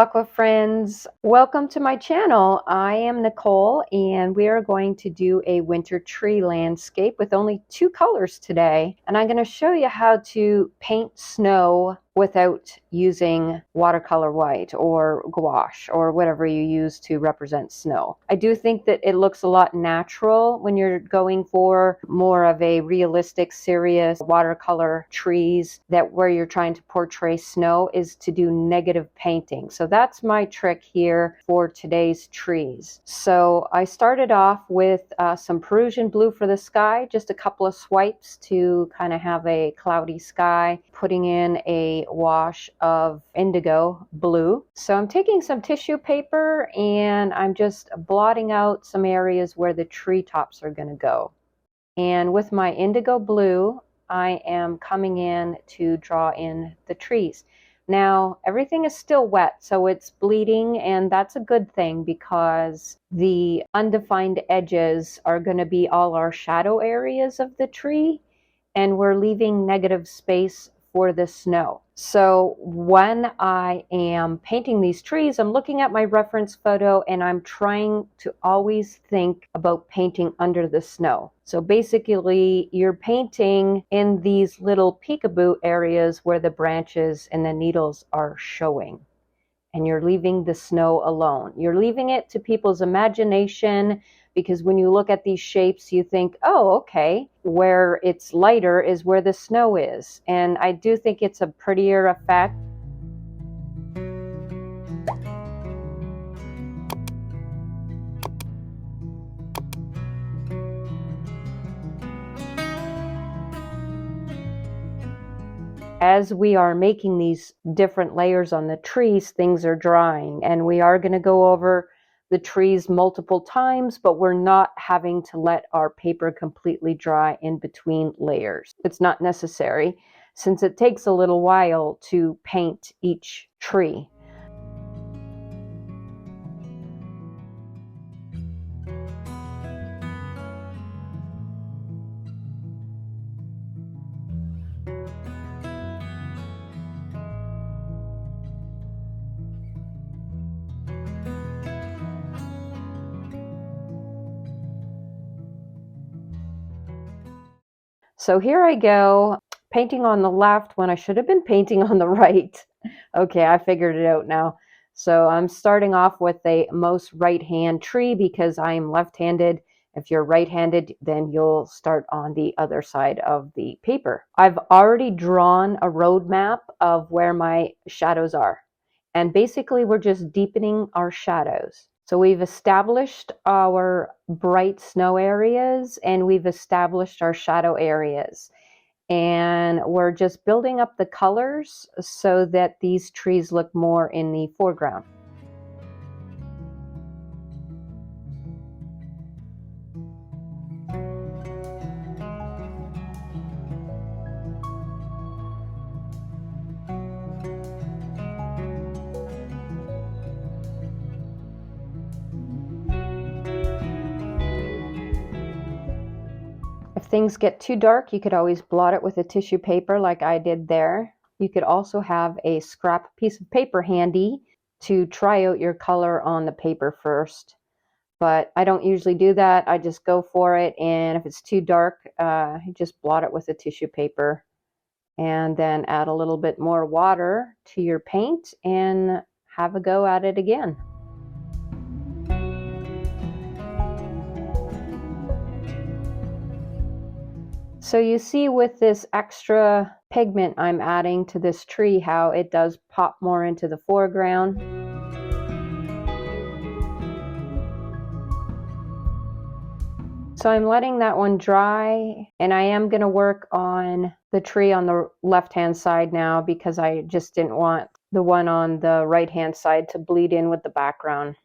aqua friends, welcome to my channel. I am Nicole and we are going to do a winter tree landscape with only 2 colors today, and I'm going to show you how to paint snow without using watercolor white or gouache or whatever you use to represent snow. I do think that it looks a lot natural when you're going for more of a realistic, serious watercolor trees, that where you're trying to portray snow is to do negative painting. So that's my trick here for today's trees. So I started off with some Peruvian blue for the sky, just a couple of swipes to kind of have a cloudy sky, putting in a wash of indigo blue. So I'm taking some tissue paper and I'm just blotting out some areas where the treetops are going to go. And with my indigo blue, I am coming in to draw in the trees. Now, everything is still wet, so it's bleeding, and that's a good thing because the undefined edges are going to be all our shadow areas of the tree, and we're leaving negative space for the snow. So when I am painting these trees, I'm looking at my reference photo and I'm trying to always think about painting under the snow. So basically you're painting in these little peekaboo areas where the branches and the needles are showing, and you're leaving the snow alone. You're leaving it to people's imagination, because when you look at these shapes, you think, oh, okay, where it's lighter is where the snow is. And I do think it's a prettier effect. As we are making these different layers on the trees, things are drying, and we are going to go over the trees multiple times, but we're not having to let our paper completely dry in between layers. It's not necessary, since it takes a little while to paint each tree. So here I go, painting on the left when I should have been painting on the right. Okay, I figured it out now. So I'm starting off with the most right-hand tree because I'm left-handed. If you're right-handed, then you'll start on the other side of the paper. I've already drawn a roadmap of where my shadows are. And basically, we're just deepening our shadows. So we've established our bright snow areas and we've established our shadow areas. And we're just building up the colors so that these trees look more in the foreground. If things get too dark, you could always blot it with a tissue paper like I did there. You could also have a scrap piece of paper handy to try out your color on the paper first. But I don't usually do that. I just go for it, and if it's too dark, just blot it with a tissue paper. And then add a little bit more water to your paint and have a go at it again. So you see with this extra pigment I'm adding to this tree how it does pop more into the foreground. So I'm letting that one dry, and I am going to work on the tree on the left-hand side now because I just didn't want the one on the right-hand side to bleed in with the background.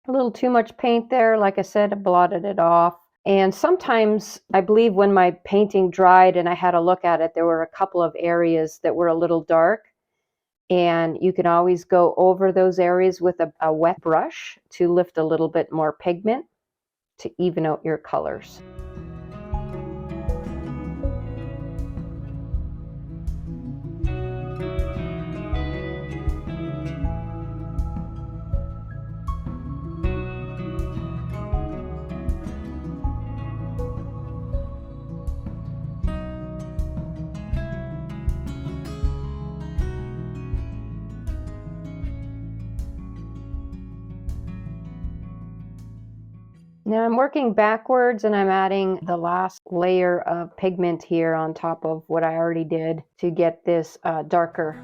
A little too much paint there. Like I said, I blotted it off. And sometimes, I believe when my painting dried and I had a look at it, there were a couple of areas that were a little dark. And you can always go over those areas with a wet brush to lift a little bit more pigment to even out your colors. Now I'm working backwards and I'm adding the last layer of pigment here on top of what I already did to get this darker.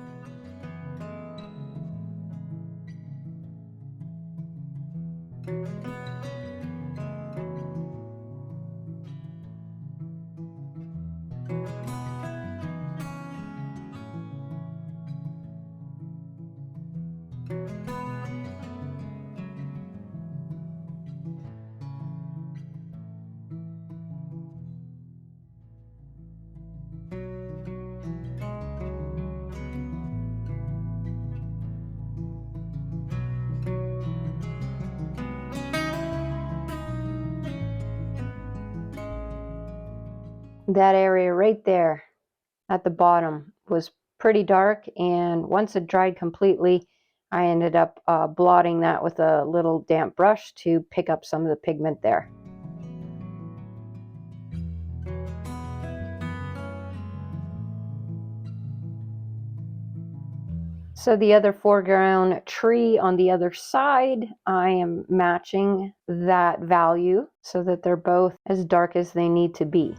That area right there at the bottom was pretty dark, and once it dried completely, I ended up blotting that with a little damp brush to pick up some of the pigment there. So the other foreground tree on the other side, I am matching that value so that they're both as dark as they need to be.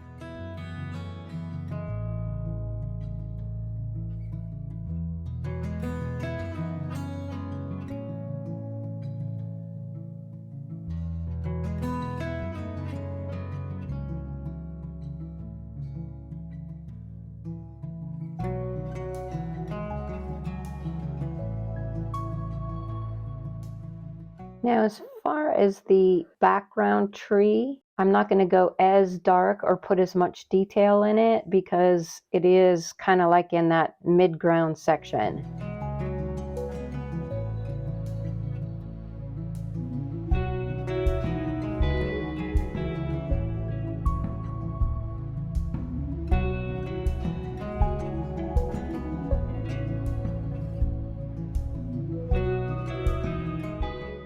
Now, as far as the background tree, I'm not going to go as dark or put as much detail in it because it is kind of like in that mid-ground section.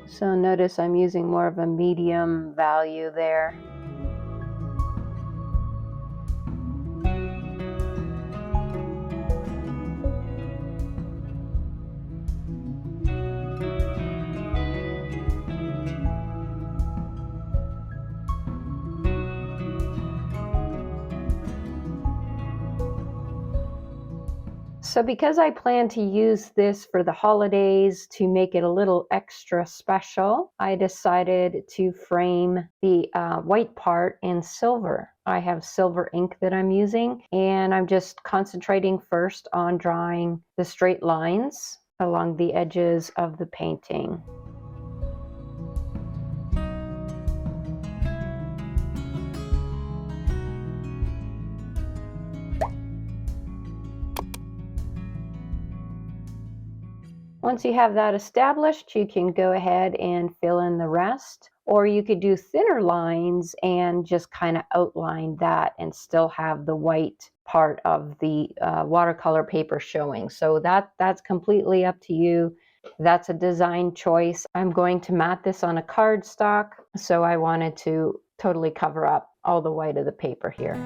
So notice I'm using more of a medium value there. So because I plan to use this for the holidays to make it a little extra special, I decided to frame the white part in silver. I have silver ink that I'm using, and I'm just concentrating first on drawing the straight lines along the edges of the painting. Once you have that established, you can go ahead and fill in the rest, or you could do thinner lines and just kind of outline that and still have the white part of the watercolor paper showing. So that's completely up to you. That's a design choice. I'm going to mat this on a cardstock, so I wanted to totally cover up all the white of the paper here.